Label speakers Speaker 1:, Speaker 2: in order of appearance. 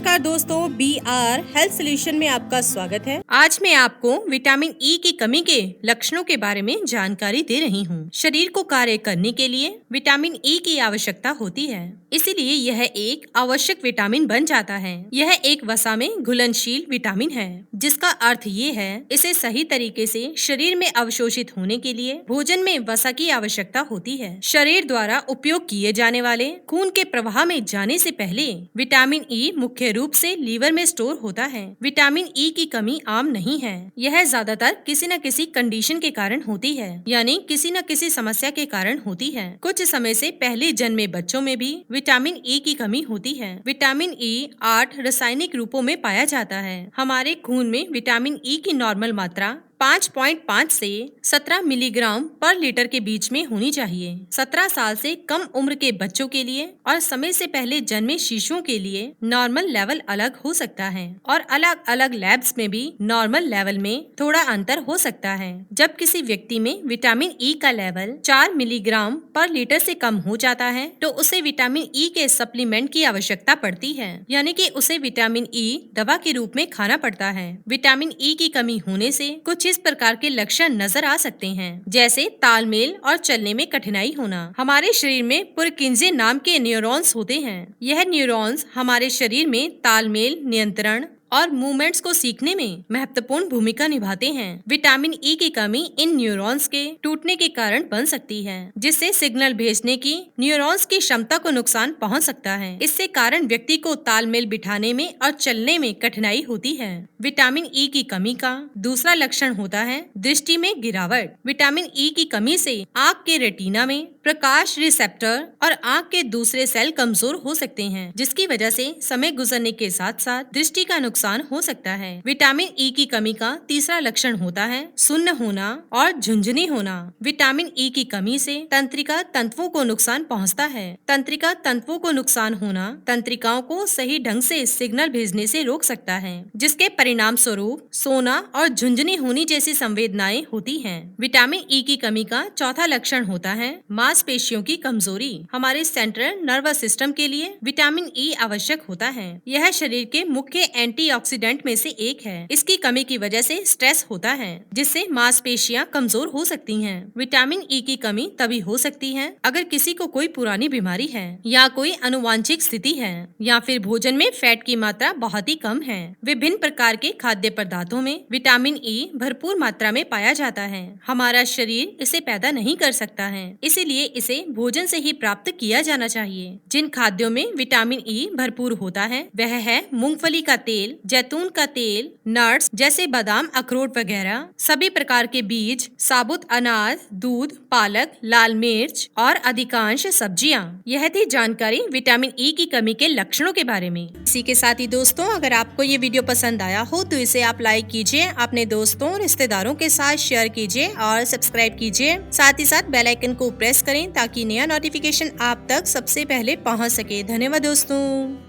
Speaker 1: नमस्कार दोस्तों, BR health solution में आपका स्वागत है। आज मैं आपको विटामिन ई की कमी के लक्षणों के बारे में जानकारी दे रही हूँ। शरीर को कार्य करने के लिए विटामिन ई की आवश्यकता होती है, इसीलिए यह एक आवश्यक विटामिन बन जाता है। यह एक वसा में घुलनशील विटामिन है, जिसका अर्थ ये है इसे सही तरीके से शरीर में अवशोषित होने के लिए भोजन में वसा की आवश्यकता होती है। शरीर द्वारा उपयोग किए जाने वाले खून के प्रवाह में जाने से पहले विटामिन ई मुख्य रूप से लीवर में स्टोर होता है। विटामिन ई की कमी आम नहीं है, यह ज्यादातर किसी न किसी कंडीशन के कारण होती है, यानी किसी न किसी समस्या के कारण होती है। कुछ समय से पहले जन्मे बच्चों में भी विटामिन ई की कमी होती है। विटामिन ई 8 रासायनिक रूपों में पाया जाता है। हमारे खून में विटामिन ई की नॉर्मल मात्रा 5.5 से 17 मिलीग्राम पर लीटर के बीच में होनी चाहिए। 17 साल से कम उम्र के बच्चों के लिए और समय से पहले जन्मे शिशुओं के लिए नॉर्मल लेवल अलग हो सकता है और अलग अलग लैब्स में भी नॉर्मल लेवल में थोड़ा अंतर हो सकता है। जब किसी व्यक्ति में विटामिन ई का लेवल 4 मिलीग्राम पर लीटर से कम हो जाता है तो उसे विटामिन ई के सप्लीमेंट की आवश्यकता पड़ती है, यानी कि उसे विटामिन ई दवा के रूप में खाना पड़ता है। विटामिन ई की कमी होने से कुछ इस प्रकार के लक्षण नजर आ सकते हैं, जैसे तालमेल और चलने में कठिनाई होना। हमारे शरीर में पुरकिंजे नाम के न्यूरॉन्स होते हैं। यह न्यूरॉन्स हमारे शरीर में तालमेल, नियंत्रण और मूवमेंट्स को सीखने में महत्वपूर्ण भूमिका निभाते हैं। विटामिन ई की कमी इन न्यूरॉन्स के टूटने के कारण बन सकती है, जिससे सिग्नल भेजने की न्यूरॉन्स की क्षमता को नुकसान पहुंच सकता है। इससे कारण व्यक्ति को तालमेल बिठाने में और चलने में कठिनाई होती है। विटामिन ई की कमी का दूसरा लक्षण होता है दृष्टि में गिरावट। विटामिन ई की कमी से आँख के रेटिना में प्रकाश रिसेप्टर और आँख के दूसरे सेल कमजोर हो सकते हैं, जिसकी वजह से समय गुजरने के साथ साथ दृष्टि का नुकसान हो सकता है। विटामिन ई की कमी का तीसरा लक्षण होता है सुन्न होना और झुंझुनी होना। विटामिन ई की कमी से तंत्रिका तंतुओं को नुकसान पहुंचता है। तंत्रिका तंतुओं को नुकसान होना तंत्रिकाओं को सही ढंग से सिग्नल भेजने से रोक सकता है, जिसके परिणाम स्वरूप सोना और झुंझुनी होनी जैसी संवेदनाएं होती हैं। विटामिन ई की कमी का चौथा लक्षण होता है मांसपेशियों की कमजोरी। हमारे सेंट्रल नर्वस सिस्टम के लिए विटामिन ई आवश्यक होता है। यह शरीर के मुख्य एंटीऑक्सीडेंट में से एक है। इसकी कमी की वजह से स्ट्रेस होता है, जिससे मांसपेशियां कमजोर हो सकती हैं। विटामिन ई की कमी तभी हो सकती है अगर किसी को कोई पुरानी बीमारी है या कोई अनुवांशिक स्थिति है या फिर भोजन में फैट की मात्रा बहुत ही कम है। विभिन्न प्रकार के खाद्य पदार्थों में विटामिन ई भरपूर मात्रा में पाया जाता है। हमारा शरीर इसे पैदा नहीं कर सकता है, इसीलिए इसे भोजन से ही प्राप्त किया जाना चाहिए। जिन खाद्यों में विटामिन ई भरपूर होता है वह है मूंगफली का तेल, जैतून का तेल, नट्स जैसे बादाम, अखरोट वगैरह, सभी प्रकार के बीज, साबुत अनाज, दूध, पालक, लाल मिर्च और अधिकांश सब्जियां। यह थी जानकारी विटामिन ई की कमी के लक्षणों के बारे में। इसी के साथ ही दोस्तों, अगर आपको ये वीडियो पसंद आया हो तो इसे आप लाइक कीजिए, अपने दोस्तों रिश्तेदारों के साथ शेयर कीजिए और सब्सक्राइब कीजिए। साथ ही साथ बेल आइकन को प्रेस करें ताकि नया नोटिफिकेशन आप तक सबसे पहले पहुंच सके। धन्यवाद दोस्तों।